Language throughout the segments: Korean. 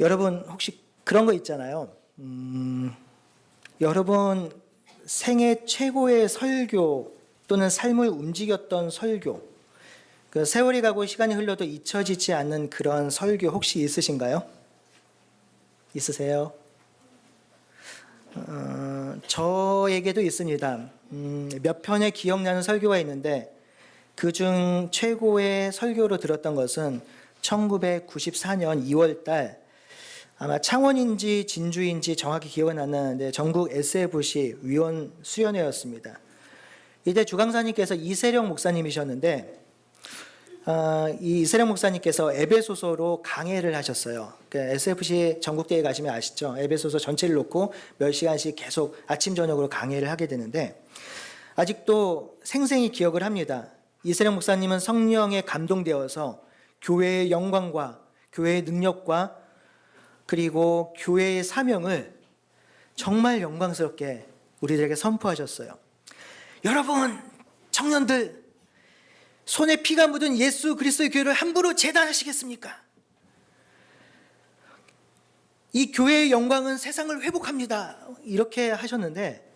여러분 혹시 그런 거 있잖아요. 여러분 생애 최고의 설교 또는 삶을 움직였던 설교, 그 세월이 가고 시간이 흘러도 잊혀지지 않는 그런 설교 혹시 있으신가요? 있으세요? 저에게도 있습니다. 몇 편의 기억나는 설교가 있는데 그중 최고의 설교로 들었던 것은 1994년 2월 달 아마 창원인지 진주인지 정확히 기억은 안 나는데 전국 SFC 위원 수련회였습니다. 이때 주강사님께서 이세령 목사님이셨는데 이 이세령 목사님께서 에베소서로 강해를 하셨어요. 그러니까 SFC 전국대회 가시면 아시죠? 에베소서 전체를 놓고 몇 시간씩 계속 아침 저녁으로 강해를 하게 되는데 아직도 생생히 기억을 합니다. 이세령 목사님은 성령에 감동되어서 교회의 영광과 교회의 능력과 그리고 교회의 사명을 정말 영광스럽게 우리들에게 선포하셨어요. 여러분 청년들, 손에 피가 묻은 예수 그리스도의 교회를 함부로 재단하시겠습니까? 이 교회의 영광은 세상을 회복합니다. 이렇게 하셨는데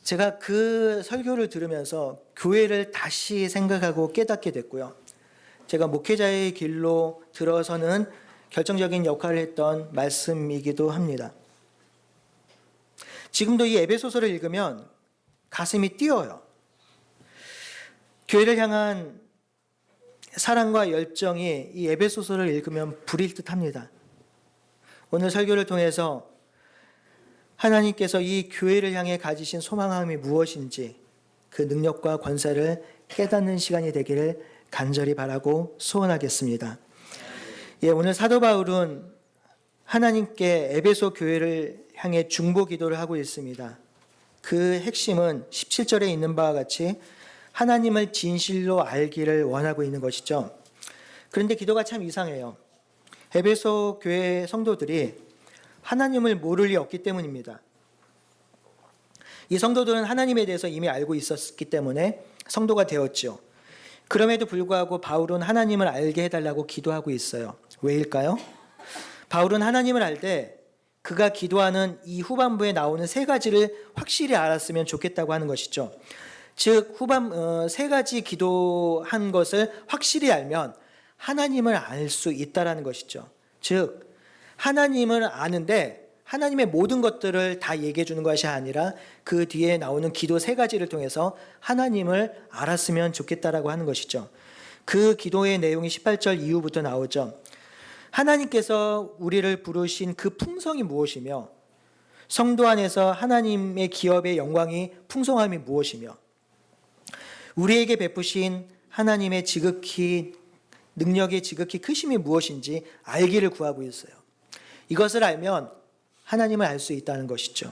제가 그 설교를 들으면서 교회를 다시 생각하고 깨닫게 됐고요. 제가 목회자의 길로 들어서는 결정적인 역할을 했던 말씀이기도 합니다. 지금도 이 에베소서를 읽으면 가슴이 뛰어요. 교회를 향한 사랑과 열정이 이 에베소서를 읽으면 불일 듯합니다. 오늘 설교를 통해서 하나님께서 이 교회를 향해 가지신 소망함이 무엇인지 그 능력과 권세를 깨닫는 시간이 되기를 간절히 바라고 소원하겠습니다. 오늘 사도 바울은 하나님께 에베소 교회를 향해 중보 기도를 하고 있습니다. 그 핵심은 17절에 있는 바와 같이 하나님을 진실로 알기를 원하고 있는 것이죠. 그런데 기도가 참 이상해요. 에베소 교회 성도들이 하나님을 모를 리 없기 때문입니다. 이 성도들은 하나님에 대해서 이미 알고 있었기 때문에 성도가 되었죠. 그럼에도 불구하고 바울은 하나님을 알게 해달라고 기도하고 있어요. 왜일까요? 바울은 하나님을 알 때 그가 기도하는 이 후반부에 나오는 세 가지를 확실히 알았으면 좋겠다고 하는 것이죠. 즉 세 가지 기도한 것을 확실히 알면 하나님을 알 수 있다라는 것이죠. 즉 하나님을 아는데 하나님의 모든 것들을 다 얘기해 주는 것이 아니라 그 뒤에 나오는 기도 세 가지를 통해서 하나님을 알았으면 좋겠다라고 하는 것이죠. 그 기도의 내용이 18절 이후부터 나오죠. 하나님께서 우리를 부르신 그 풍성이 무엇이며 성도 안에서 하나님의 기업의 영광이 풍성함이 무엇이며 우리에게 베푸신 하나님의 능력의 지극히 크심이 무엇인지 알기를 구하고 있어요. 이것을 알면 하나님을 알 수 있다는 것이죠.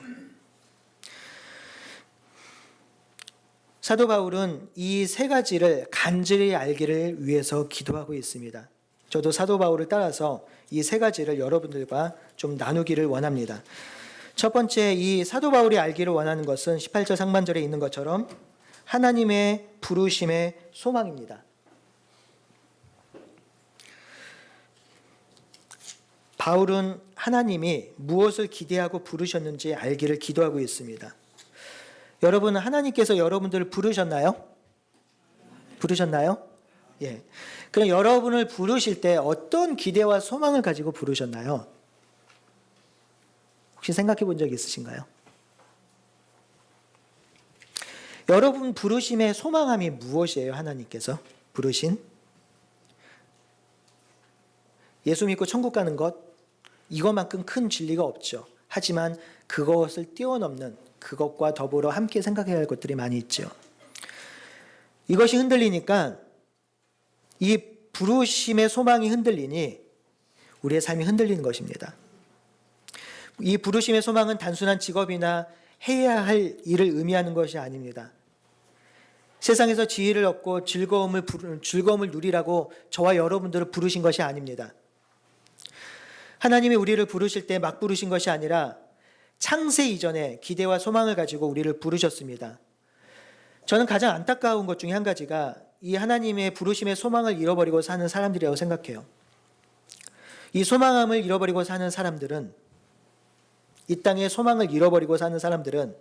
사도 바울은 이 세 가지를 간절히 알기를 위해서 기도하고 있습니다. 저도 사도 바울을 따라서 이 세 가지를 여러분들과 좀 나누기를 원합니다. 첫 번째, 이 사도 바울이 알기를 원하는 것은 18절 상반절에 있는 것처럼 하나님의 부르심의 소망입니다. 바울은 하나님이 무엇을 기대하고 부르셨는지 알기를 기도하고 있습니다. 여러분, 하나님께서 여러분들을 부르셨나요? 부르셨나요? 예. 그럼 여러분을 부르실 때 어떤 기대와 소망을 가지고 부르셨나요? 혹시 생각해 본 적 있으신가요? 여러분 부르심의 소망함이 무엇이에요? 하나님께서 부르신? 예수 믿고 천국 가는 것, 이것만큼 큰 진리가 없죠. 하지만 그것을 뛰어넘는 그것과 더불어 함께 생각해야 할 것들이 많이 있죠. 이것이 흔들리니까 이 부르심의 소망이 흔들리니 우리의 삶이 흔들리는 것입니다. 이 부르심의 소망은 단순한 직업이나 해야 할 일을 의미하는 것이 아닙니다. 세상에서 지혜를 얻고 즐거움을 누리라고 저와 여러분들을 부르신 것이 아닙니다. 하나님이 우리를 부르실 때 막 부르신 것이 아니라 창세 이전에 기대와 소망을 가지고 우리를 부르셨습니다. 저는 가장 안타까운 것 중에 한 가지가 이 하나님의 부르심의 소망을 잃어버리고 사는 사람들이라고 생각해요. 이 소망함을 잃어버리고 사는 사람들은, 이 땅에 소망을 잃어버리고 사는 사람들은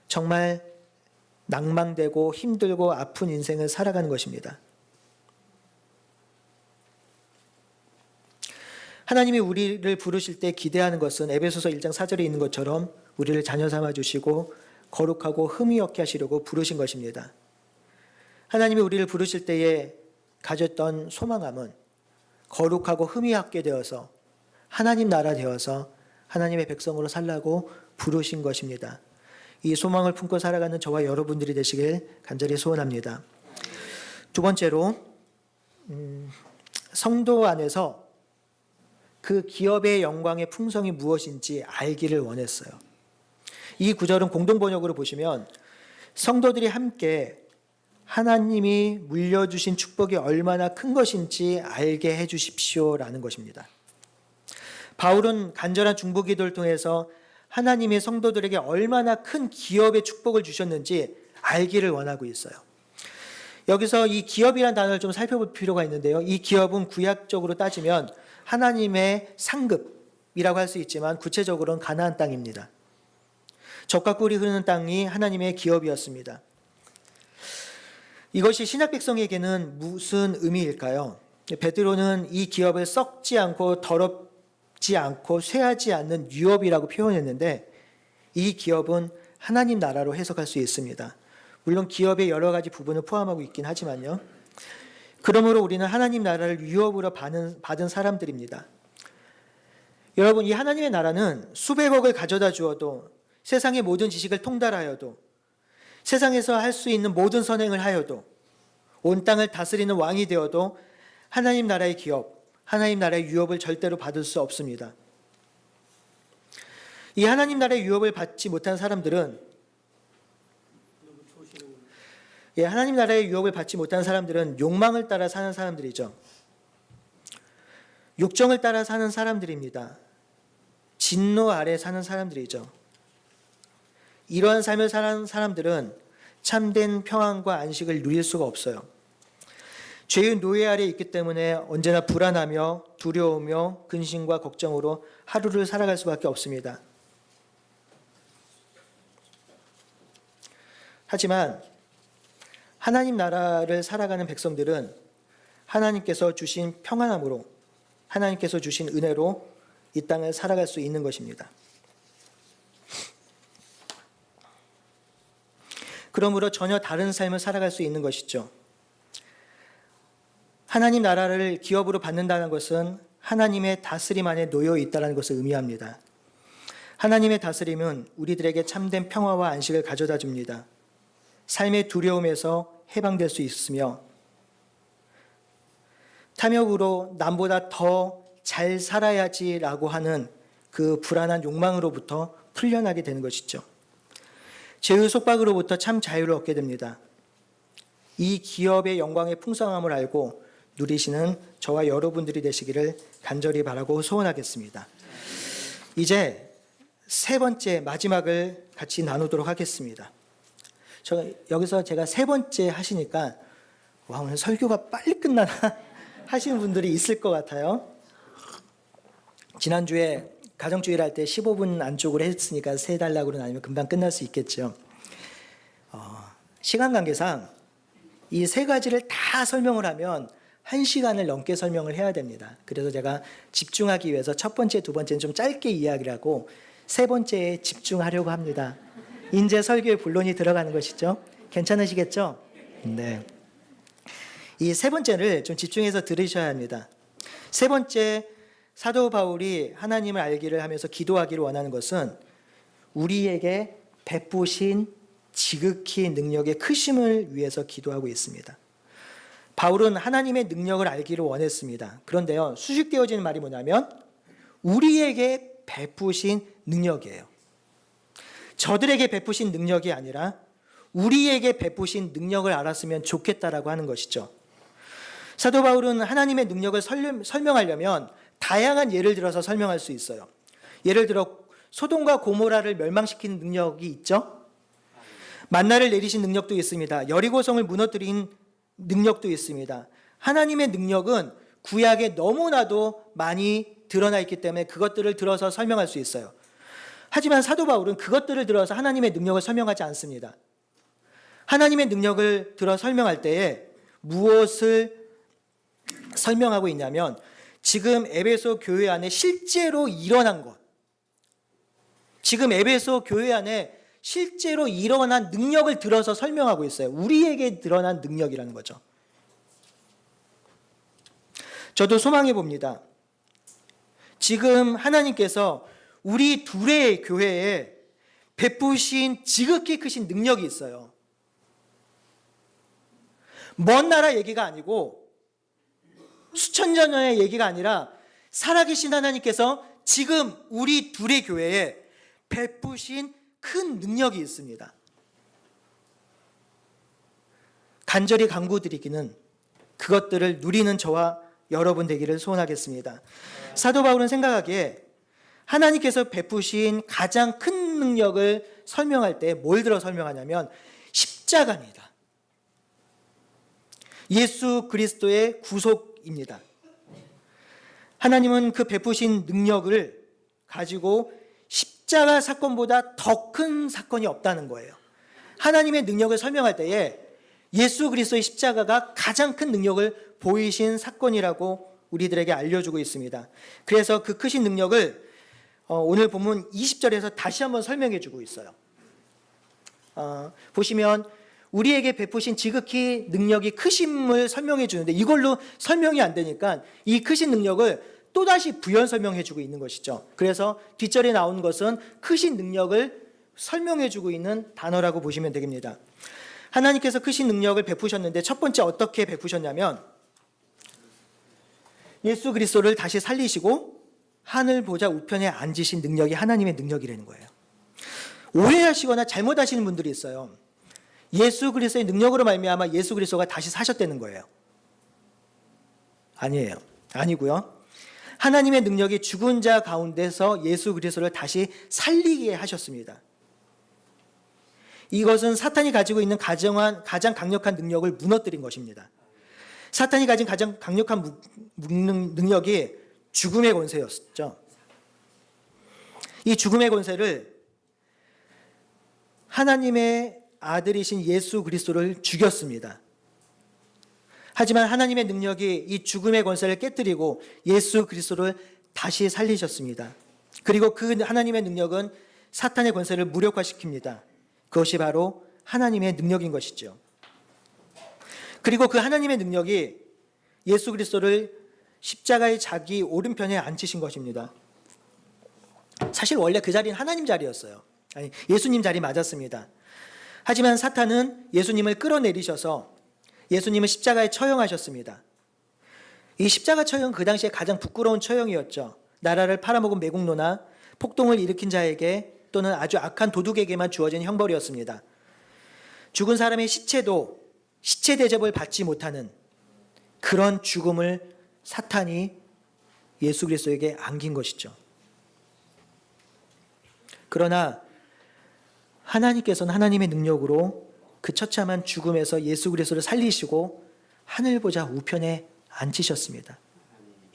정말 낭망되고 힘들고 아픈 인생을 살아가는 것입니다. 하나님이 우리를 부르실 때 기대하는 것은 에베소서 1장 4절에 있는 것처럼 우리를 자녀 삼아 주시고 거룩하고 흠이 없게 하시려고 부르신 것입니다. 하나님이 우리를 부르실 때에 가졌던 소망함은 거룩하고 흠이 없게 되어서 하나님 나라 되어서 하나님의 백성으로 살라고 부르신 것입니다. 이 소망을 품고 살아가는 저와 여러분들이 되시길 간절히 소원합니다. 두 번째로 성도 안에서 그 기업의 영광의 풍성이 무엇인지 알기를 원했어요. 이 구절은 공동번역으로 보시면 성도들이 함께 하나님이 물려주신 축복이 얼마나 큰 것인지 알게 해주십시오라는 것입니다. 바울은 간절한 중보 기도를 통해서 하나님의 성도들에게 얼마나 큰 기업의 축복을 주셨는지 알기를 원하고 있어요. 여기서 이 기업이라는 단어를 좀 살펴볼 필요가 있는데요. 이 기업은 구약적으로 따지면 하나님의 상급이라고 할 수 있지만 구체적으로는 가나안 땅입니다. 젖과 꿀이 흐르는 땅이 하나님의 기업이었습니다. 이것이 신약 백성에게는 무슨 의미일까요? 베드로는 이 기업을 썩지 않고 더럽지 않고 쇠하지 않는 유업이라고 표현했는데 이 기업은 하나님 나라로 해석할 수 있습니다. 물론 기업의 여러 가지 부분을 포함하고 있긴 하지만요. 그러므로 우리는 하나님 나라를 유업으로 받은 사람들입니다. 여러분, 이 하나님의 나라는 수백억을 가져다 주어도 세상의 모든 지식을 통달하여도 세상에서 할 수 있는 모든 선행을 하여도 온 땅을 다스리는 왕이 되어도 하나님 나라의 기업, 하나님 나라의 유업을 절대로 받을 수 없습니다. 이 하나님 나라의 유업을 받지 못한 사람들은 하나님 나라의 유업을 받지 못한 사람들은 욕망을 따라 사는 사람들이죠. 욕정을 따라 사는 사람들입니다. 진노 아래 사는 사람들이죠. 이러한 삶을 사는 사람들은 참된 평안과 안식을 누릴 수가 없어요. 죄의 노예 아래 있기 때문에 언제나 불안하며 두려우며 근심과 걱정으로 하루를 살아갈 수밖에 없습니다. 하지만 하나님 나라를 살아가는 백성들은 하나님께서 주신 평안함으로, 하나님께서 주신 은혜로 이 땅을 살아갈 수 있는 것입니다. 그러므로 전혀 다른 삶을 살아갈 수 있는 것이죠. 하나님 나라를 기업으로 받는다는 것은 하나님의 다스림 안에 놓여 있다는 것을 의미합니다. 하나님의 다스림은 우리들에게 참된 평화와 안식을 가져다 줍니다. 삶의 두려움에서 해방될 수 있으며 탐욕으로 남보다 더 잘 살아야지라고 하는 그 불안한 욕망으로부터 풀려나게 되는 것이죠. 죄의 속박으로부터 참 자유를 얻게 됩니다. 이 기업의 영광의 풍성함을 알고 누리시는 저와 여러분들이 되시기를 간절히 바라고 소원하겠습니다. 이제 세 번째 마지막을 같이 나누도록 하겠습니다. 여기서 제가 세 번째 하시니까 와, 오늘 설교가 빨리 끝나나 하시는 분들이 있을 것 같아요. 지난주에 가정주일 할 때 15분 안쪽으로 했으니까 세 달락으로 나누면 금방 끝날 수 있겠죠. 시간 관계상 이 세 가지를 다 설명을 하면 1시간을 넘게 설명을 해야 됩니다. 그래서 제가 집중하기 위해서 첫 번째, 두 번째는 좀 짧게 이야기를 하고 세 번째에 집중하려고 합니다. 이제 설교의 본론이 들어가는 것이죠. 괜찮으시겠죠? 네. 이 세 번째를 좀 집중해서 들으셔야 합니다. 세 번째, 사도 바울이 하나님을 알기를 하면서 기도하기를 원하는 것은 우리에게 베푸신 지극히 능력의 크심을 위해서 기도하고 있습니다. 바울은 하나님의 능력을 알기를 원했습니다. 그런데요, 수식되어지는 말이 뭐냐면 우리에게 베푸신 능력이에요. 저들에게 베푸신 능력이 아니라 우리에게 베푸신 능력을 알았으면 좋겠다라고 하는 것이죠. 사도 바울은 하나님의 능력을 설명하려면 다양한 예를 들어서 설명할 수 있어요. 예를 들어 소돔과 고모라를 멸망시키는 능력이 있죠. 만나를 내리신 능력도 있습니다. 여리고성을 무너뜨린 능력도 있습니다. 하나님의 능력은 구약에 너무나도 많이 드러나 있기 때문에 그것들을 들어서 설명할 수 있어요. 하지만 사도 바울은 그것들을 들어서 하나님의 능력을 설명하지 않습니다. 하나님의 능력을 들어 설명할 때에 무엇을 설명하고 있냐면 지금 에베소 교회 안에 실제로 일어난 것, 지금 에베소 교회 안에 실제로 일어난 능력을 들어서 설명하고 있어요. 우리에게 드러난 능력이라는 거죠. 저도 소망해 봅니다. 지금 하나님께서 우리 둘의 교회에 베푸신 지극히 크신 능력이 있어요. 먼 나라 얘기가 아니고 수천 년 전의 얘기가 아니라 살아계신 하나님께서 지금 우리 둘의 교회에 베푸신 큰 능력이 있습니다. 간절히 간구드리기는 그것들을 누리는 저와 여러분 되기를 소원하겠습니다. 사도 바울은 생각하기에 하나님께서 베푸신 가장 큰 능력을 설명할 때 뭘 들어 설명하냐면 십자가입니다. 예수 그리스도의 구속입니다. 하나님은 그 베푸신 능력을 가지고 십자가 사건보다 더 큰 사건이 없다는 거예요. 하나님의 능력을 설명할 때에 예수 그리스도의 십자가가 가장 큰 능력을 보이신 사건이라고 우리들에게 알려주고 있습니다. 그래서 그 크신 능력을 오늘 본문 20절에서 다시 한번 설명해 주고 있어요. 보시면 우리에게 베푸신 지극히 능력이 크심을 설명해 주는데 이걸로 설명이 안 되니까 이 크신 능력을 또다시 부연 설명해 주고 있는 것이죠. 그래서 뒷절에 나온 것은 크신 능력을 설명해 주고 있는 단어라고 보시면 되겠습니다. 하나님께서 크신 능력을 베푸셨는데 첫 번째 어떻게 베푸셨냐면 예수 그리스도를 다시 살리시고 하늘 보좌 우편에 앉으신 능력이 하나님의 능력이라는 거예요. 오해하시거나 잘못하시는 분들이 있어요. 예수 그리스도의 능력으로 말미암아 예수 그리스도가 다시 사셨다는 거예요. 아니에요. 아니고요. 하나님의 능력이 죽은 자 가운데서 예수 그리스도를 다시 살리게 하셨습니다. 이것은 사탄이 가지고 있는 가장 강력한 능력을 무너뜨린 것입니다. 사탄이 가진 가장 강력한 능력이 죽음의 권세였죠. 이 죽음의 권세를 하나님의 아들이신 예수 그리스도를 죽였습니다. 하지만 하나님의 능력이 이 죽음의 권세를 깨뜨리고 예수 그리스도를 다시 살리셨습니다. 그리고 그 하나님의 능력은 사탄의 권세를 무력화시킵니다. 그것이 바로 하나님의 능력인 것이죠. 그리고 그 하나님의 능력이 예수 그리스도를 십자가의 자기 오른편에 앉히신 것입니다. 사실 원래 그 자리는 하나님 자리였어요. 아니, 예수님 자리 맞았습니다. 하지만 사탄은 예수님을 끌어내리셔서 예수님을 십자가에 처형하셨습니다. 이 십자가 처형은 그 당시에 가장 부끄러운 처형이었죠. 나라를 팔아먹은 매국노나 폭동을 일으킨 자에게 또는 아주 악한 도둑에게만 주어진 형벌이었습니다. 죽은 사람의 시체도 시체 대접을 받지 못하는 그런 죽음을 사탄이 예수 그리스도에게 안긴 것이죠. 그러나 하나님께서는 하나님의 능력으로 그 처참한 죽음에서 예수 그리스도를 살리시고 하늘 보좌 우편에 앉히셨습니다.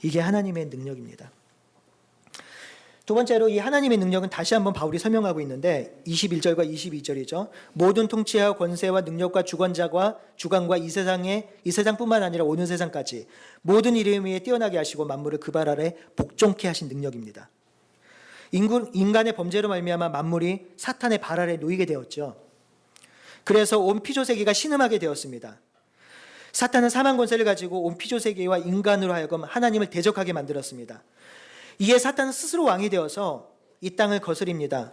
이게 하나님의 능력입니다. 두 번째로 이 하나님의 능력은 다시 한번 바울이 설명하고 있는데 21절과 22절이죠. 모든 통치와 권세와 능력과 주관과 이 세상뿐만 아니라 오는 세상까지 모든 이름 위에 뛰어나게 하시고 만물을 그 발 아래 복종케 하신 능력입니다. 인간의 범죄로 말미암아 만물이 사탄의 발 아래 놓이게 되었죠. 그래서 온 피조세계가 신음하게 되었습니다. 사탄은 사망 권세를 가지고 온 피조세계와 인간으로 하여금 하나님을 대적하게 만들었습니다. 이에 사탄은 스스로 왕이 되어서 이 땅을 거스립니다.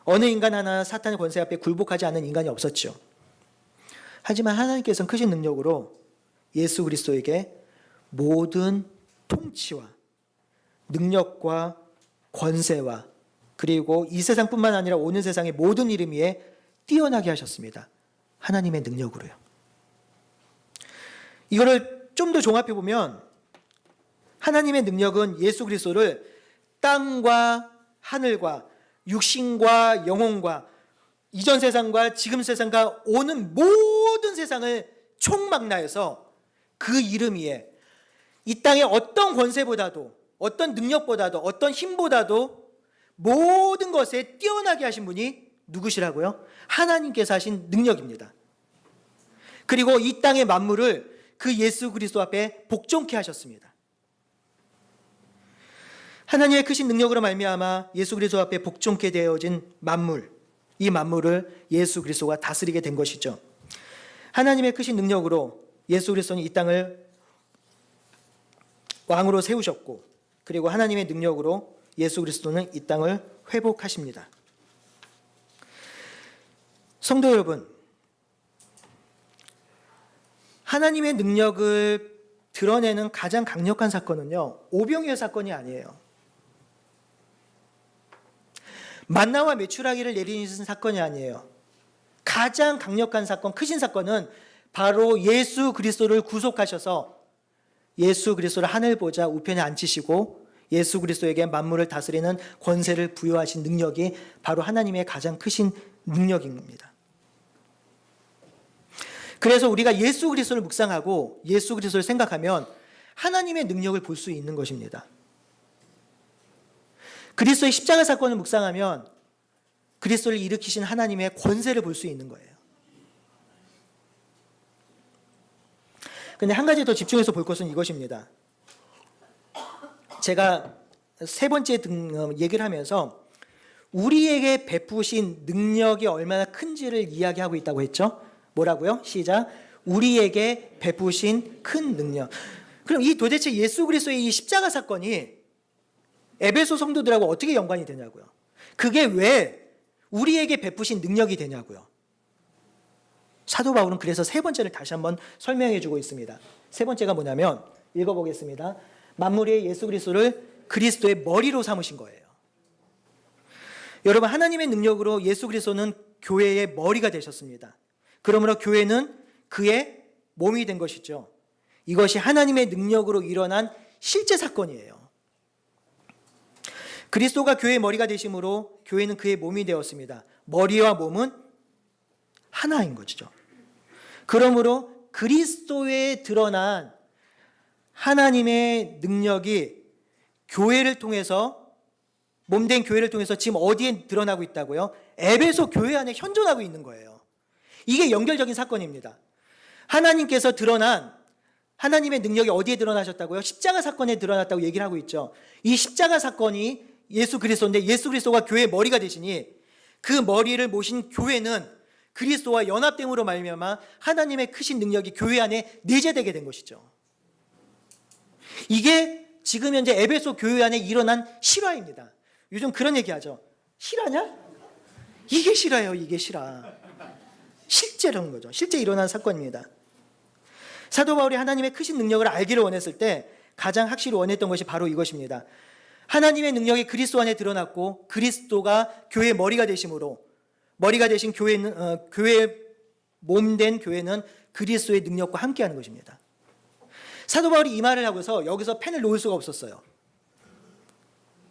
어느 인간 하나 사탄의 권세 앞에 굴복하지 않는 인간이 없었죠. 하지만 하나님께서는 크신 능력으로 예수 그리스도에게 모든 통치와 능력과 권세와 그리고 이 세상뿐만 아니라 오는 세상의 모든 이름 위에 뛰어나게 하셨습니다. 하나님의 능력으로요. 이거를 좀 더 종합해 보면 하나님의 능력은 예수 그리스도를 땅과 하늘과 육신과 영혼과 이전 세상과 지금 세상과 오는 모든 세상을 총망라해서 그 이름 위에 이 땅의 어떤 권세보다도, 어떤 능력보다도, 어떤 힘보다도 모든 것에 뛰어나게 하신 분이 누구시라고요? 하나님께서 하신 능력입니다. 그리고 이 땅의 만물을 그 예수 그리스도 앞에 복종케 하셨습니다. 하나님의 크신 능력으로 말미암아 예수 그리스도 앞에 복종케 되어진 만물, 이 만물을 예수 그리스도가 다스리게 된 것이죠. 하나님의 크신 능력으로 예수 그리스도는 이 땅을 왕으로 세우셨고, 그리고 하나님의 능력으로 예수 그리스도는 이 땅을 회복하십니다. 성도 여러분, 하나님의 능력을 드러내는 가장 강력한 사건은요, 오병이어 사건이 아니에요. 만나와 메추라기를 내리는 사건이 아니에요. 가장 강력한 사건, 크신 사건은 바로 예수 그리스도를 구속하셔서 예수 그리스도를 하늘 보좌 우편에 앉히시고 예수 그리스도에게 만물을 다스리는 권세를 부여하신 능력이 바로 하나님의 가장 크신 능력인 겁니다. 그래서 우리가 예수 그리스도를 묵상하고 예수 그리스도를 생각하면 하나님의 능력을 볼 수 있는 것입니다. 그리스도의 십자가 사건을 묵상하면 그리스도를 일으키신 하나님의 권세를 볼 수 있는 거예요. 근데 한 가지 더 집중해서 볼 것은 이것입니다. 제가 세 번째 얘기를 하면서 우리에게 베푸신 능력이 얼마나 큰지를 이야기하고 있다고 했죠. 뭐라고요? 시작. 우리에게 베푸신 큰 능력. 그럼 이 도대체 예수 그리스도의 이 십자가 사건이 에베소 성도들하고 어떻게 연관이 되냐고요. 그게 왜 우리에게 베푸신 능력이 되냐고요. 사도 바울은 그래서 세 번째를 다시 한번 설명해 주고 있습니다. 세 번째가 뭐냐면 읽어보겠습니다. 만물의 예수 그리스도를 그리스도의 머리로 삼으신 거예요. 여러분, 하나님의 능력으로 예수 그리스도는 교회의 머리가 되셨습니다. 그러므로 교회는 그의 몸이 된 것이죠. 이것이 하나님의 능력으로 일어난 실제 사건이에요. 그리스도가 교회의 머리가 되심으로 교회는 그의 몸이 되었습니다. 머리와 몸은 하나인 거죠. 그러므로 그리스도에 드러난 하나님의 능력이 교회를 통해서, 몸된 교회를 통해서 지금 어디에 드러나고 있다고요? 에베소 교회 안에 현존하고 있는 거예요. 이게 연결적인 사건입니다. 하나님께서 드러난 하나님의 능력이 어디에 드러나셨다고요? 십자가 사건에 드러났다고 얘기를 하고 있죠. 이 십자가 사건이 예수 그리스도인데 예수 그리스도가 교회의 머리가 되시니 그 머리를 모신 교회는 그리스도와 연합됨으로 말미암아 하나님의 크신 능력이 교회 안에 내재되게 된 것이죠. 이게 지금 현재 에베소 교회 안에 일어난 실화입니다. 요즘 그런 얘기하죠. 실화냐? 이게 실화예요. 이게 실화. 실제라는 거죠. 실제 일어난 사건입니다. 사도 바울이 하나님의 크신 능력을 알기를 원했을 때 가장 확실히 원했던 것이 바로 이것입니다. 하나님의 능력이 그리스도 안에 드러났고 그리스도가 교회의 머리가 되심으로, 머리가 되신 교회는 교회의 몸된 교회는 그리스도의 능력과 함께하는 것입니다. 사도 바울이 이 말을 하고서 여기서 펜을 놓을 수가 없었어요.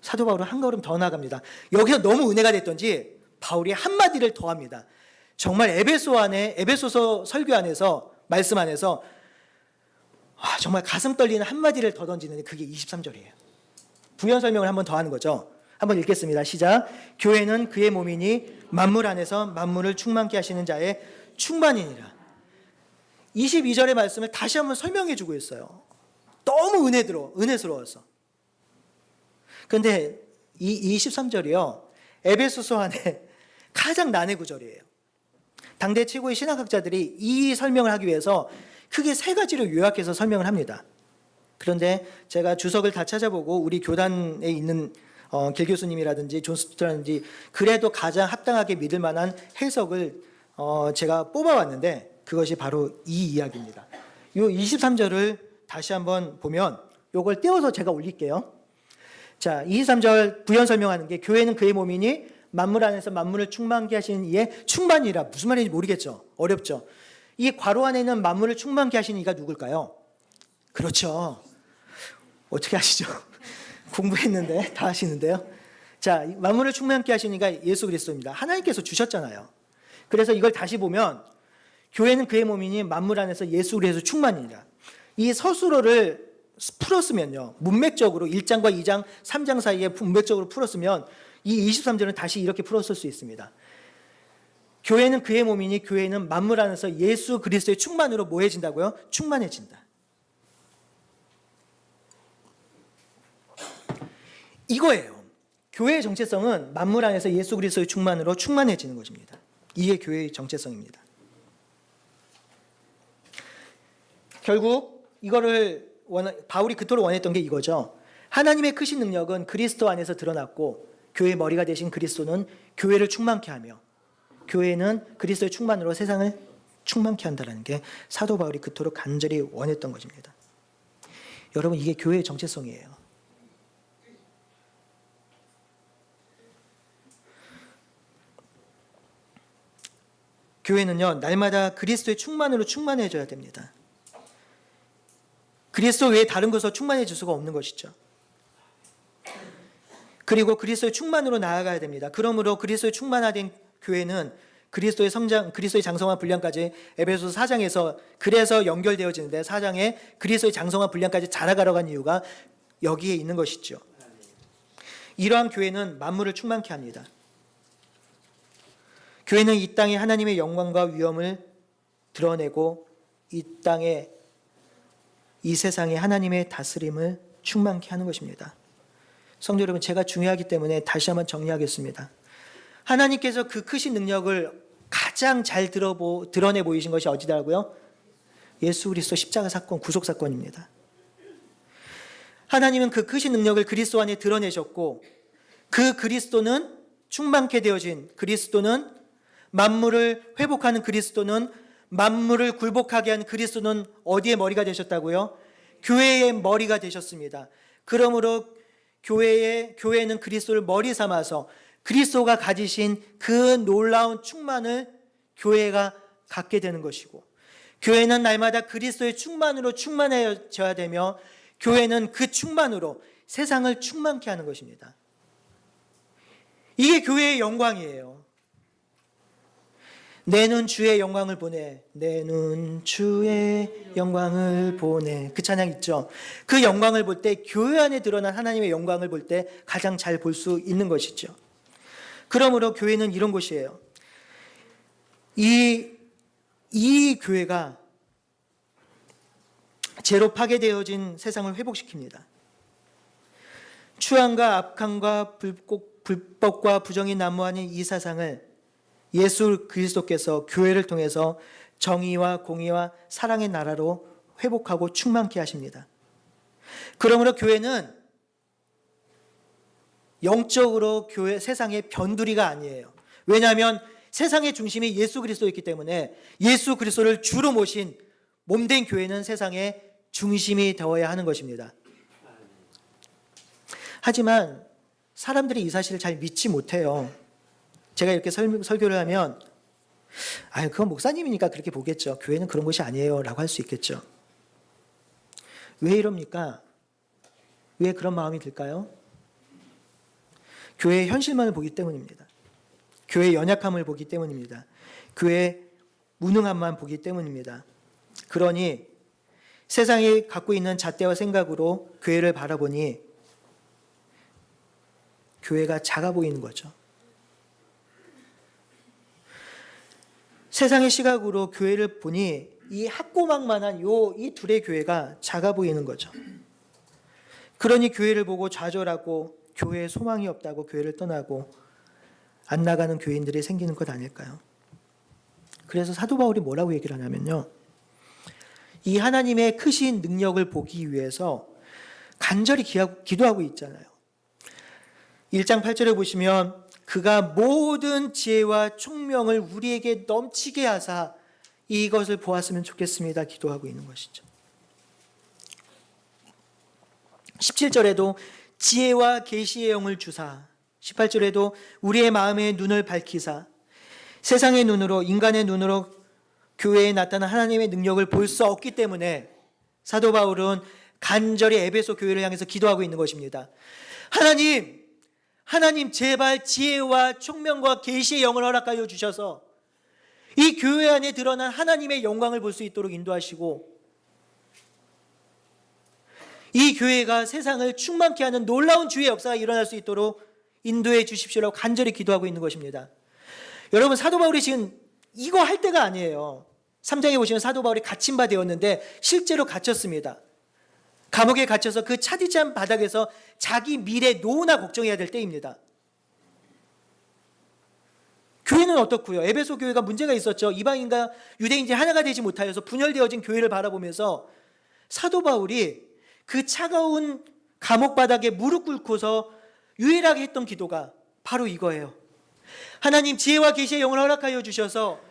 사도 바울은 한 걸음 더 나갑니다. 여기서 너무 은혜가 됐던지 바울이 한마디를 더 합니다. 정말 에베소서 설교 안에서, 말씀 안에서 정말 가슴 떨리는 한마디를 더 던지는데 그게 23절이에요. 부연 설명을 한번 더 하는 거죠. 한번 읽겠습니다. 시작. 교회는 그의 몸이니 만물 안에서 만물을 충만케 하시는 자의 충만이니라. 22절의 말씀을 다시 한번 설명해 주고 있어요. 너무 은혜스러워서. 그런데 이 23절이요, 에베소서 안에 가장 난해 구절이에요. 당대 최고의 신학학자들이 이 설명을 하기 위해서 크게 세 가지로 요약해서 설명을 합니다. 그런데 제가 주석을 다 찾아보고 우리 교단에 있는 길 교수님이라든지 존 스투트라든지 그래도 가장 합당하게 믿을 만한 해석을 제가 뽑아왔는데 그것이 바로 이 이야기입니다. 이 23절을 다시 한번 보면 이걸 떼어서 제가 올릴게요. 자, 23절 부연 설명하는 게 교회는 그의 몸이니 만물 안에서 만물을 충만케 하시는 이의 충만이라. 무슨 말인지 모르겠죠. 어렵죠. 이 괄호 안에 있는 만물을 충만케 하시는 이가 누굴까요? 그렇죠. 어떻게 아시죠? 공부했는데 다 아시는데요. 자, 만물을 충만케 하시는 이가 예수 그리스도입니다. 하나님께서 주셨잖아요. 그래서 이걸 다시 보면 교회는 그의 몸이니 만물 안에서 예수 그리스도 충만이니라. 이 서술어를 풀었으면요, 문맥적으로 1장과 2장, 3장 사이에 문맥적으로 풀었으면 이 23절은 다시 이렇게 풀었을 수 있습니다. 교회는 그의 몸이니 교회는 만물 안에서 예수 그리스도의 충만으로 뭐해진다고요? 충만해진다. 이거예요. 교회의 정체성은 만물 안에서 예수 그리스도의 충만으로 충만해지는 것입니다. 이게 교회의 정체성입니다. 결국 이거를 바울이 그토록 원했던 게 이거죠. 하나님의 크신 능력은 그리스도 안에서 드러났고 교회의 머리가 되신 그리스도는 교회를 충만케 하며 교회는 그리스도의 충만으로 세상을 충만케 한다는 게 사도 바울이 그토록 간절히 원했던 것입니다. 여러분, 이게 교회의 정체성이에요. 교회는요, 날마다 그리스도의 충만으로 충만해져야 됩니다. 그리스도 외에 다른 것으로 충만해질 수가 없는 것이죠. 그리고 그리스도의 충만으로 나아가야 됩니다. 그러므로 그리스도의 충만화된 교회는 그리스도의 성장, 그리스도의 장성화 분량까지 에베소서 4장에서 그래서 연결되어지는데 4장에 그리스도의 장성화 분량까지 자라가려고 한 이유가 여기에 있는 것이죠. 이러한 교회는 만물을 충만케 합니다. 교회는 이 땅에 하나님의 영광과 위엄을 드러내고 이 땅에 이 세상에 하나님의 다스림을 충만케 하는 것입니다. 성도 여러분, 제가 중요하기 때문에 다시 한번 정리하겠습니다. 하나님께서 그 크신 능력을 가장 잘 드러내 보이신 것이 어디다고요? 예수 그리스도 십자가 사건, 구속 사건입니다. 하나님은 그 크신 능력을 그리스도 안에 드러내셨고 그 그리스도는 충만케 되어진 그리스도는 만물을 회복하는 그리스도는 만물을 굴복하게 한 그리스도는 어디에 머리가 되셨다고요? 교회의 머리가 되셨습니다. 그러므로 교회는 그리스도를 머리 삼아서 그리스도가 가지신 그 놀라운 충만을 교회가 갖게 되는 것이고 교회는 날마다 그리스도의 충만으로 충만해져야 되며 교회는 그 충만으로 세상을 충만케 하는 것입니다. 이게 교회의 영광이에요. 내 눈 주의 영광을 보내. 내 눈 주의 영광을 보내. 그 찬양 있죠. 그 영광을 볼 때 교회 안에 드러난 하나님의 영광을 볼 때 가장 잘 볼 수 있는 것이죠. 그러므로 교회는 이런 곳이에요. 이 교회가 죄로 파괴되어진 세상을 회복시킵니다. 추함과 악함과 불법과 부정이 난무하는 이 세상을 예수 그리스도께서 교회를 통해서 정의와 공의와 사랑의 나라로 회복하고 충만케 하십니다. 그러므로 교회는 영적으로 세상의 변두리가 아니에요. 왜냐하면 세상의 중심이 예수 그리스도였기 때문에 예수 그리스도를 주로 모신 몸된 교회는 세상의 중심이 되어야 하는 것입니다. 하지만 사람들이 이 사실을 잘 믿지 못해요. 제가 이렇게 설교를 하면 그건 목사님이니까 그렇게 보겠죠. 교회는 그런 것이 아니에요 라고 할 수 있겠죠. 왜 이럽니까? 왜 그런 마음이 들까요? 교회의 현실만을 보기 때문입니다. 교회의 연약함을 보기 때문입니다. 교회의 무능함만 보기 때문입니다. 그러니 세상이 갖고 있는 잣대와 생각으로 교회를 바라보니 교회가 작아 보이는 거죠. 세상의 시각으로 교회를 보니 이 학고막만한 이 둘의 교회가 작아 보이는 거죠. 그러니 교회를 보고 좌절하고 교회에 소망이 없다고 교회를 떠나고 안 나가는 교인들이 생기는 것 아닐까요? 그래서 사도 바울이 뭐라고 얘기를 하냐면요. 이 하나님의 크신 능력을 보기 위해서 간절히 기도하고 있잖아요. 1장 8절에 보시면 그가 모든 지혜와 총명을 우리에게 넘치게 하사 이것을 보았으면 좋겠습니다. 기도하고 있는 것이죠. 17절에도 지혜와 계시의 영을 주사 18절에도 우리의 마음의 눈을 밝히사 세상의 눈으로 인간의 눈으로 교회에 나타난 하나님의 능력을 볼 수 없기 때문에 사도 바울은 간절히 에베소 교회를 향해서 기도하고 있는 것입니다. 하나님 제발 지혜와 총명과 계시의 영을 허락하여 주셔서 이 교회 안에 드러난 하나님의 영광을 볼 수 있도록 인도하시고 이 교회가 세상을 충만케 하는 놀라운 주의 역사가 일어날 수 있도록 인도해 주십시오라고 간절히 기도하고 있는 것입니다. 여러분, 사도 바울이 지금 이거 할 때가 아니에요. 3장에 보시면 사도 바울이 갇힌 바 되었는데 실제로 갇혔습니다. 감옥에 갇혀서 그 차디찬 바닥에서 자기 미래 노후나 걱정해야 될 때입니다. 교회는 어떻고요? 에베소 교회가 문제가 있었죠. 이방인과 유대인이 하나가 되지 못하여서 분열되어진 교회를 바라보면서 사도 바울이 그 차가운 감옥 바닥에 무릎 꿇고서 유일하게 했던 기도가 바로 이거예요. 하나님, 지혜와 계시의 영을 허락하여 주셔서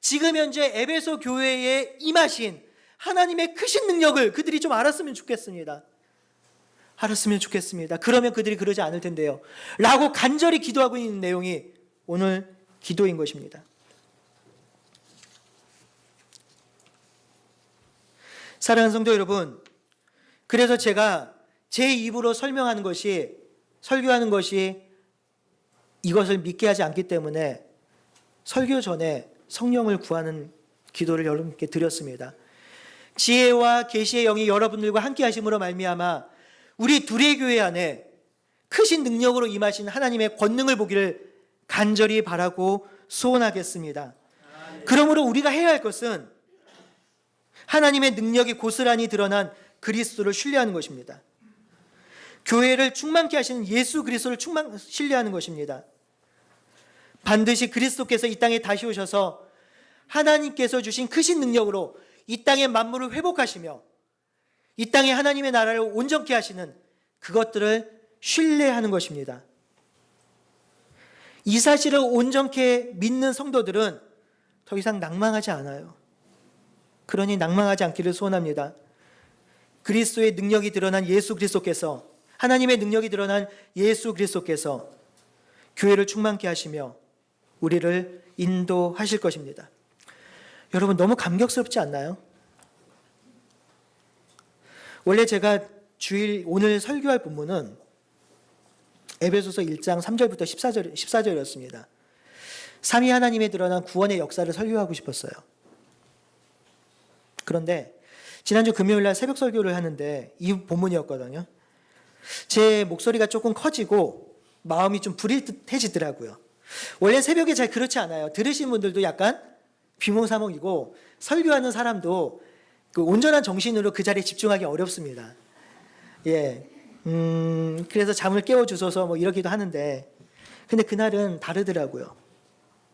지금 현재 에베소 교회에 임하신 하나님의 크신 능력을 그들이 좀 알았으면 좋겠습니다. 알았으면 좋겠습니다. 그러면 그들이 그러지 않을 텐데요. 라고 간절히 기도하고 있는 내용이 오늘 기도인 것입니다. 사랑하는 성도 여러분, 그래서 제가 제 입으로 설교하는 것이 이것을 믿게 하지 않기 때문에 설교 전에 성령을 구하는 기도를 여러분께 드렸습니다. 지혜와 계시의 영이 여러분들과 함께 하심으로 말미암아 우리 둘의 교회 안에 크신 능력으로 임하신 하나님의 권능을 보기를 간절히 바라고 소원하겠습니다. 그러므로 우리가 해야 할 것은 하나님의 능력이 고스란히 드러난 그리스도를 신뢰하는 것입니다. 교회를 충만케 하시는 예수 그리스도를 신뢰하는 것입니다. 반드시 그리스도께서 이 땅에 다시 오셔서 하나님께서 주신 크신 능력으로 이 땅의 만물을 회복하시며 이 땅에 하나님의 나라를 온전케 하시는 그것들을 신뢰하는 것입니다. 이 사실을 온전케 믿는 성도들은 더 이상 낭망하지 않아요. 그러니 낭망하지 않기를 소원합니다. 그리스도의 능력이 드러난 예수 그리스도께서, 하나님의 능력이 드러난 예수 그리스도께서 교회를 충만케 하시며 우리를 인도하실 것입니다. 여러분, 너무 감격스럽지 않나요? 원래 제가 오늘 설교할 본문은 에베소서 1장 3절부터 14절이었습니다. 삼위 하나님에 드러난 구원의 역사를 설교하고 싶었어요. 그런데 지난주 금요일 날 새벽 설교를 하는데 이 본문이었거든요. 제 목소리가 조금 커지고 마음이 좀 불일듯해지더라고요. 원래 새벽에 잘 그렇지 않아요. 들으신 분들도 약간 비몽사몽이고 설교하는 사람도 그 온전한 정신으로 그 자리에 집중하기 어렵습니다. 그래서 잠을 깨워주셔서 뭐 이러기도 하는데, 근데 그날은 다르더라고요.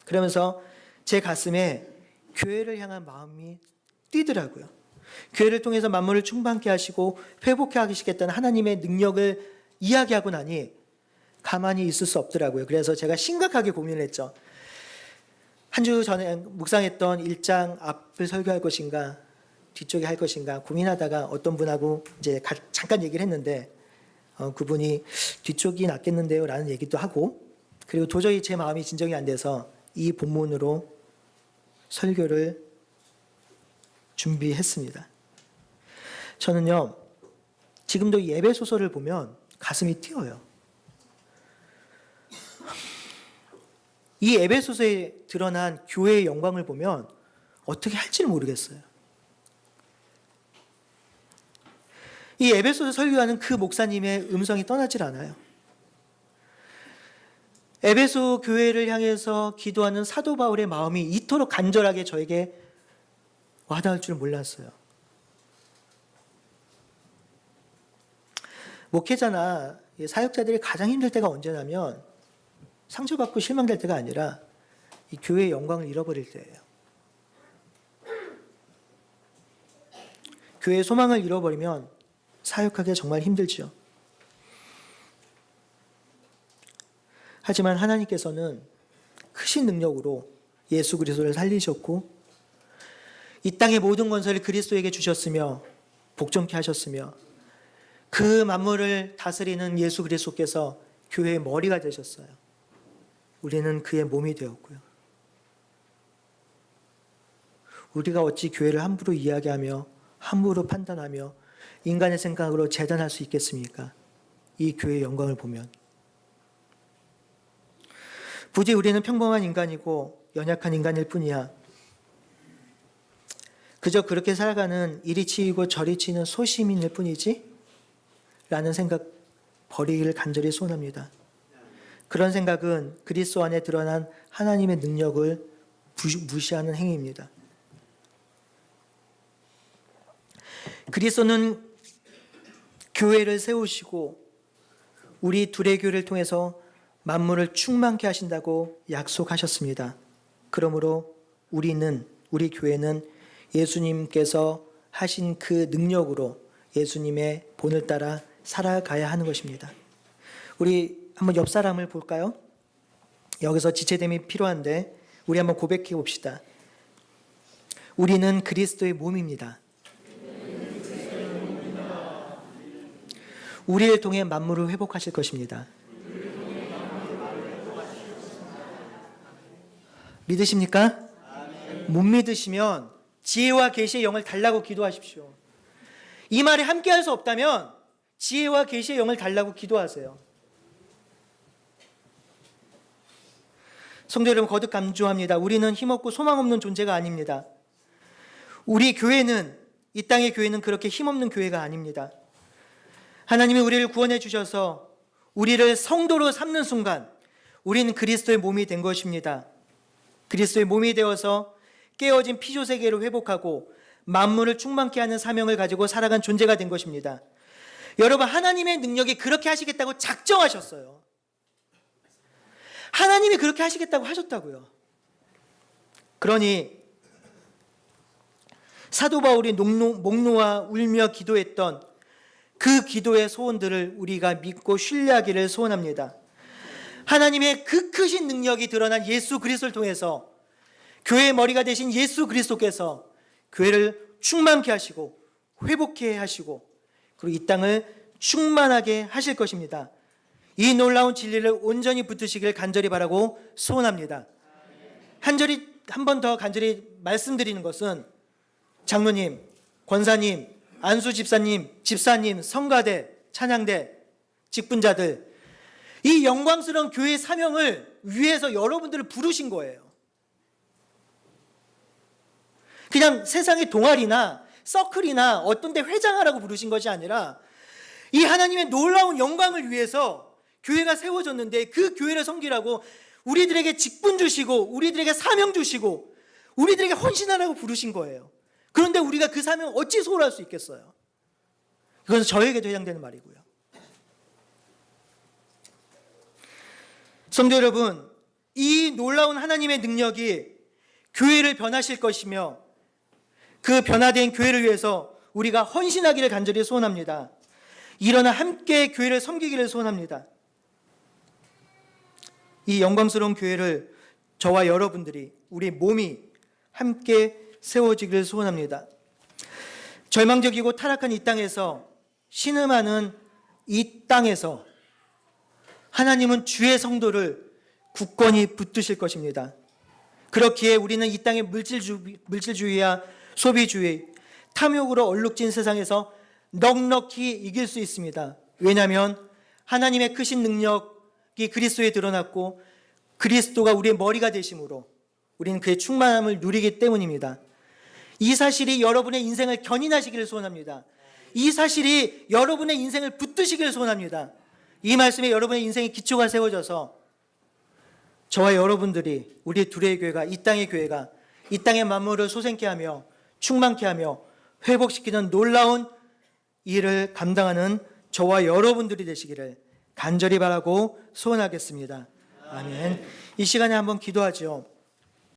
그러면서 제 가슴에 교회를 향한 마음이 뛰더라고요. 교회를 통해서 만물을 충만케 하시고 회복해 하시겠다는 하나님의 능력을 이야기하고 나니 가만히 있을 수 없더라고요. 그래서 제가 심각하게 고민을 했죠. 한 주 전에 묵상했던 1장 앞을 설교할 것인가 뒤쪽에 할 것인가 고민하다가 어떤 분하고 이제 잠깐 얘기를 했는데 그분이 뒤쪽이 낫겠는데요 라는 얘기도 하고, 그리고 도저히 제 마음이 진정이 안 돼서 이 본문으로 설교를 준비했습니다. 저는요, 지금도 이 에베소서를 보면 가슴이 뛰어요. 이 에베소서에 드러난 교회의 영광을 보면 어떻게 할지를 모르겠어요. 이 에베소서 설교하는 그 목사님의 음성이 떠나질 않아요. 에베소 교회를 향해서 기도하는 사도 바울의 마음이 이토록 간절하게 저에게 와닿을 줄 몰랐어요. 목회자나 사역자들이 가장 힘들 때가 언제냐면 상처받고 실망될 때가 아니라 이 교회의 영광을 잃어버릴 때예요. 교회의 소망을 잃어버리면 사역하기가 정말 힘들지요. 하지만 하나님께서는 크신 능력으로 예수 그리스도를 살리셨고 이 땅의 모든 권세를 그리스도에게 주셨으며 복종케 하셨으며 그 만물을 다스리는 예수 그리스도께서 교회의 머리가 되셨어요. 우리는 그의 몸이 되었고요. 우리가 어찌 교회를 함부로 이야기하며 함부로 판단하며 인간의 생각으로 재단할 수 있겠습니까? 이 교회의 영광을 보면. 부디 우리는 평범한 인간이고 연약한 인간일 뿐이야. 그저 그렇게 살아가는 이리 치이고 저리 치는 소시민일 뿐이지 라는 생각 버리기를 간절히 소원합니다. 그런 생각은 그리스도 안에 드러난 하나님의 능력을 무시하는 행위입니다. 그리스도는 교회를 세우시고 우리 둘의 교회를 통해서 만물을 충만케 하신다고 약속하셨습니다. 그러므로 우리 교회는 예수님께서 하신 그 능력으로 예수님의 본을 따라 살아가야 하는 것입니다. 우리 한번 옆 사람을 볼까요? 여기서 지체됨이 필요한데 우리 한번 고백해 봅시다. 우리는 그리스도의 몸입니다. 우리를 통해 만물을 회복하실 것입니다. 믿으십니까? 못 믿으시면 지혜와 계시의 영을 달라고 기도하십시오. 이 말에 함께할 수 없다면 지혜와 계시의 영을 달라고 기도하세요. 성도 여러분, 거듭 강조합니다. 우리는 힘없고 소망 없는 존재가 아닙니다. 우리 교회는, 이 땅의 교회는 그렇게 힘없는 교회가 아닙니다. 하나님이 우리를 구원해 주셔서 우리를 성도로 삼는 순간 우리는 그리스도의 몸이 된 것입니다. 그리스도의 몸이 되어서 깨어진 피조 세계를 회복하고 만물을 충만케 하는 사명을 가지고 살아간 존재가 된 것입니다. 여러분, 하나님의 능력이 그렇게 하시겠다고 작정하셨어요. 하나님이 그렇게 하시겠다고 하셨다고요. 그러니 사도 바울이 목 놓아 울며 기도했던 그 기도의 소원들을 우리가 믿고 신뢰하기를 소원합니다. 하나님의 그 크신 능력이 드러난 예수 그리스도를 통해서 교회의 머리가 되신 예수 그리스도께서 교회를 충만케 하시고 회복케 하시고 그리고 이 땅을 충만하게 하실 것입니다. 이 놀라운 진리를 온전히 붙드시길 간절히 바라고 소원합니다. 한 번 더 간절히 말씀드리는 것은 장로님, 권사님, 안수 집사님, 성가대, 찬양대, 직분자들, 이 영광스러운 교회의 사명을 위해서 여러분들을 부르신 거예요. 그냥 세상의 동아리나 서클이나 어떤 데 회장하라고 부르신 것이 아니라 이 하나님의 놀라운 영광을 위해서 교회가 세워졌는데 그 교회를 섬기라고 우리들에게 직분 주시고 우리들에게 사명 주시고 우리들에게 헌신하라고 부르신 거예요. 그런데 우리가 그 사명을 어찌 소홀할 수 있겠어요? 이것은 저에게도 해당되는 말이고요. 성도 여러분, 이 놀라운 하나님의 능력이 교회를 변화시킬 것이며 그 변화된 교회를 위해서 우리가 헌신하기를 간절히 소원합니다. 일어나 함께 교회를 섬기기를 소원합니다. 이 영광스러운 교회를 저와 여러분들이, 우리 몸이 함께 세워지기를 소원합니다. 절망적이고 타락한 이 땅에서, 신음하는 이 땅에서 하나님은 주의 성도를 굳건히 붙드실 것입니다. 그렇기에 우리는 이 땅의 물질주의와 소비주의, 탐욕으로 얼룩진 세상에서 넉넉히 이길 수 있습니다. 왜냐하면 하나님의 크신 능력이 그리스도에 드러났고 그리스도가 우리의 머리가 되심으로 우리는 그의 충만함을 누리기 때문입니다. 이 사실이 여러분의 인생을 견인하시기를 소원합니다. 이 사실이 여러분의 인생을 붙드시기를 소원합니다. 이 말씀에 여러분의 인생의 기초가 세워져서 저와 여러분들이, 우리 둘의 교회가, 이 땅의 교회가 이 땅의 만물을 솟게 하며 충만케 하며 회복시키는 놀라운 일을 감당하는 저와 여러분들이 되시기를 간절히 바라고 소원하겠습니다. 아멘. 이 시간에 한번 기도하죠.